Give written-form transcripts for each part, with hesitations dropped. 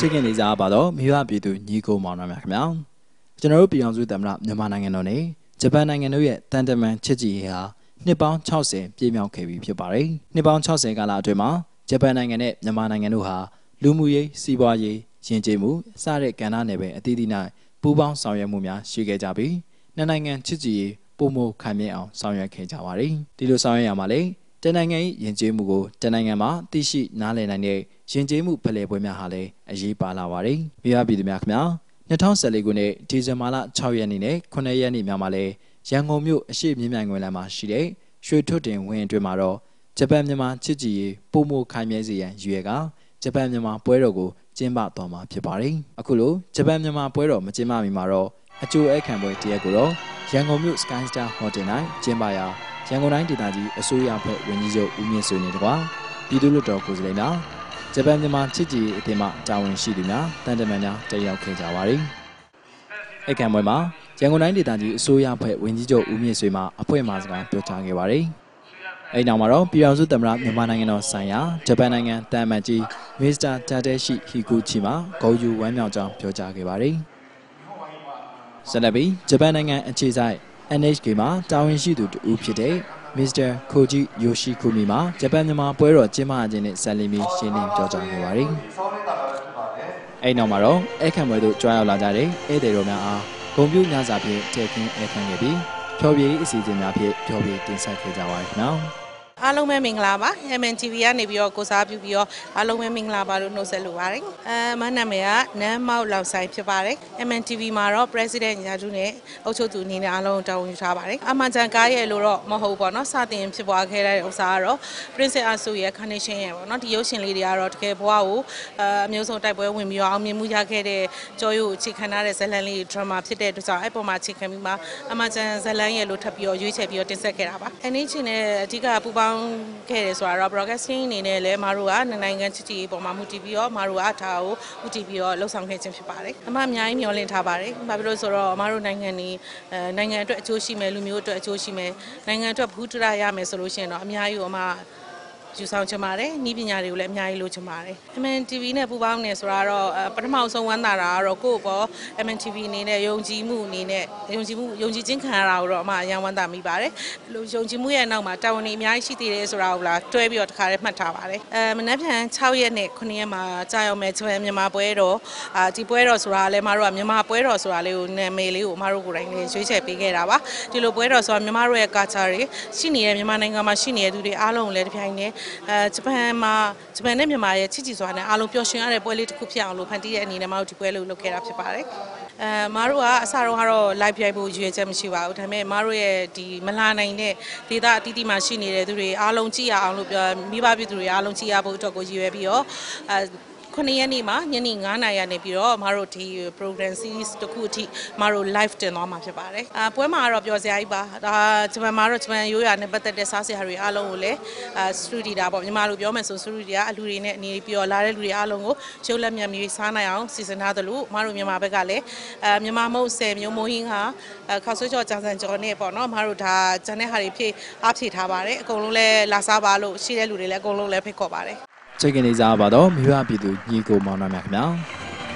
Chicken is about me happy to Nico Monamacam. General Beyond them up Yamananganone, Japan and Tandaman Chichi, Nippon Chause, Pimel Kavi Pubari, Nippon Chause Galadrima, Japan and Yamananganuha, Lumuye, Sibaye, Shinjemu, Sare Gananebe, Adidina, Bubon Sawya Mumia, Shigejabi, Nanangan Chichi, Bumo Kameo, Sawya Kejawari, Dilu Sawya Male, Tenangai, Yenjemugo, Tenangama, Tishi, Nalenane, Shinjemu Pelebumia Hale, Aji Palawari, Miabi the Macmia, Naton Saligune, Tizamala, Chayanine, Konayani Mamale, Yangomu, Ship Nimanguelama Shide, Shututin, Win Dumaro, Japanima Chichi, Bumo Kamezi and Yuega, Japanima Puerogo, Jimba Toma Pibari, Akulu, Japanima Puero, Majima Mimaro, Achu Ekambo Tiaguro, Yangomu Skystar Hotenai, Jimbaya, Yango 90 Daji, a Suya Pet Winizo Umisunitwa, Bidulu Dokuzlena, Japanima Chichi, Tema, Tawin Shidina, Tandamania, Tayo Kejawari. Ekamwema, Yango 90 Daji, Suya Pet Winizo Umisuma, a poemaska, Piotangiwari. A numero, Piazu Damra, Yamanangano Saya, Japananga, Damaji, Mr. Tadeshi Hikuchima, Goju Wamiaja, Piotagiwari. Sanabi, Japananga and Chizai, NHKima, Tawin Shidu Upite, Mr. Koji Yoshikumima, Japanima Puero, Jima Janet Salimi, Shinin Jojagiwari. A numero, Ekamodo, Trial Ladare, Ederoma, Gombu Nazapi, taking Ekangabi, Toby is eating Napi, Toby, Tinsaki now. အားလုံးပဲမင်္ဂလာပါ MNTV ကနေပြီးတော့ကိုစားပြုပြီးတော့အားလုံးပဲမင်္ဂလာပါလို့နှုတ်ဆက်လိုပါတယ်မနာမည်ကနမ်းမောက်လောက်ဆိုင်ဖြစ်ပါတယ် MNTV မှာတော့ President ရာထူးနဲ့အုပ်ချုပ်သူအနေနဲ့အားလုံးတာဝန်ယူထားပါတယ်အမှန်တန်ကားရဲ့လို့တော့မဟုတ်ပေါ့နော်စတင်ဖြစ်ပွားခဲ့တဲ့ဥစ္စာကတော့ Princess Asu ရဲ့ Carnation ရဲ့ပေါ့နော်ဒီရုပ်ရှင်လေးတွေကတော့တကယ်ဘဝကိုအမျိုးဆုံးတိုက်ပွဲဝင်ပြီးတော့အောင်မြင်မှုရခဲ့တဲ့ကြော်ရုပ်အခြေခံထားတဲ့ဇလန်လေး drama ဖြစ်တဲ့အတွက်ကြောင့်အဲ့ပေါ်မှာအခြေခံပြီးမှအမှန်တန်ဇလန်ရဲ့လို့ထပ်ပြီးတော့ရွေးချယ်ပြီးတော့တင်ဆက်ခဲ့တာပါ NH နဲ့အဓိကပူပေါင်းခဲ့တယ်ဆိုတာတော့ broadcasting အနေနဲ့လည်းမတို့ကနိုင်ငံချစ်တီပေါ်မှာမူတည်ပြီးတော့မတို့အထားကိုမူတည်ပြီးတော့လှုပ်ဆောင်ခဲ့ခြင်းဖြစ်ပါတယ်အမှအများကြီးမျှော်လင့်ထားပါတယ်ဘာဖြစ်လို့ဆိုတော့မတို့နိုင်ငံနေနိုင်ငံအတွက်အကျိုးရှိမယ်လူမျိုးအတွက်အကျိုးရှိမယ်နိုင်ငံအတွက်ဘူးတရရမယ်ဆိုလို့ရှိရင်တော့အများကြီးအမှယူဆောင်ချင်ပါတယ်နီးပညာတွေကိုလည်းအများကြီးလိုချင်ပါတယ် MNTV နဲ့ပူးပေါင်းနေဆိုတာတော့ပထမဆုံးဝမ်းသာတာကတော့ကိုယ့်ဘော MNTV အနေနဲ့ယုံကြည်မှုအနေနဲ့ယုံကြည်ခြင်းခံရတာကိုတော့အမှအရန်ဝမ်းသာမိပါတယ်လို့ယုံကြည်မှုရဲ့နောက်မှာတာဝန်တွေအများကြီးရှိသေးတယ်ဆိုတာကိုလာတွဲပြီးတော့တခါတည်းမှတ်ထားပါတယ်မနက်ဖြန်6ရက်နဲ့9ရက်မှာကြာရောက်မယ်ဂျပန်မြန်မာပွဲတော်ဒီပွဲတော်ဆိုတာလည်းမတို့ကမြန်မာပွဲတော်ဆိုတာလေးကိုနာမည်လေးကိုမတို့ကိုယ်တိုင်လေးရွေးချယ်ပေးခဲ့တာပါဒီလိုပွဲတော်ဆိုတာမြန်မာတို့ရဲ့ culture တွေရှိနေတဲ့မြန်မာနိုင်ငံမှာရှိနေတဲ့သူတွေအားလုံးလည်းတစ်ပြိုင်တည်းဂျပန်နဲ့မြန်မာရဲ့ချစ်ကြည်စွာနဲ့အားလုံးပျော်ရွှင်ရတဲ့ပွဲလေးတစ်ခုဖြစ်အောင်လို့ဖန်တီးတဲ့အနေနဲ့မတို့ဒီပွဲလေးကိုလုပ်ခဲ့တာဖြစ်ပါတယ်မတို့ကအစတော့ကတော့ live ရိုက်ဖို့ရွေးချက်မရှိပါဘူးဒါပေမဲ့မတို့ရဲ့ဒီမလာနိုင်တဲ့ဒေသအသီးသီးမှာရှိနေတဲ့သူတွေအားလုံးကြည့်ရအောင်လို့မိဘပြည်သူတွေအားလုံးကြည့်ရဖို့အတွက်ကိုရည်ရွယ်ပြီးတော့9ရက်နေ့မှာညနေ9:00နာရီကနေပြီးတော့မတို့ဒီ program series တခုအထိမတို့ live တင်သွားမှာဖြစ်ပါတယ်ပွဲမှာတော့ပျော်စရာကြီးပါဒါဂျပန်မှာတော့ဂျပန်ရိုးရာနဲ့ပတ်သက်တဲ့စားစရာတွေအားလုံးကိုလည်းစတူဒီတာပေါ့မြန်မာလိုပြောမယ်ဆိုစတူဒီတာအလူတွေနဲ့နေပြီးတော့လာတဲ့လူတွေအားလုံးကိုရုပ်လက်မြတ်မျိုးစားနိုင်အောင်စီစဉ်ထားသလိုမတို့မြန်မာဘက်ကလည်းမြန်မာမုတ်10မျိုးမိုးဟင်းဟာခောက်ဆွေးကြော်ကြာစံကြော်နဲ့ပေါ့နော်မတို့ဒါဂျန်တဲ့ဟာတွေအားဖြည့်ထားပါတယ်အကုန်လုံးလည်းလာစားပါလို့ရှိတဲ့လူတွေလည်းအကုန်လုံးလည်းဖိတ်ခေါ်ပါတယ်Chicken is about Miwapidu, Nico Monamacmel.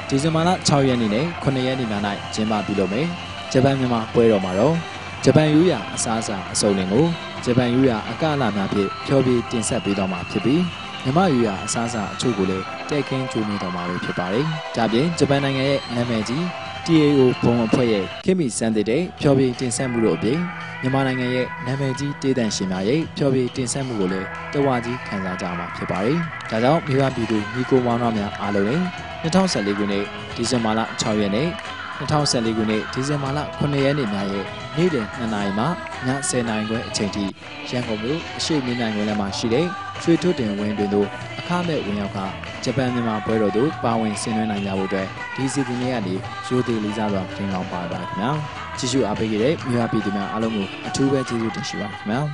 Tizamala, Chawyani, 9 ရက်နေ့မှာ Jimba Bilome, Japan Mima Puero Maro, Japan Yuya, Asasa, Solingo, Japan Yuya, Akala Mapi, Pyobi, Tinsat Bidoma Pipi, Yama Yuya, Asasa, Chugule, taking to Nitomari Pipari, Tabi, Japan Namaji, TAO Pong Poye, Kimi Sunday, Pyobi, Tinsamurobi, Yamananga, Namaji, Tidan Shimaye, Pyobi, Tinsamule, Tawaji, Kanzajama Pipari. Tadao, Miwapidu, Nico Manamia, Aloe, Natal Saligune, Tizamala, Chawyane, Natal Saligune, Tizamala, Konayani Maye, Nide, Nanaima, Nat Senangwe, Chenti, Yangomu, She Minangulama Shide, Shui Tutin Windu, Akame Winyaka, Japan Mima Puerodo, Bowing Sinana Yawude, DC Dineadi, Judy Lizaba, King of Baba now. Jishu Abigate, Miwapidima Alomu, a 2-way Jisu Tishua now.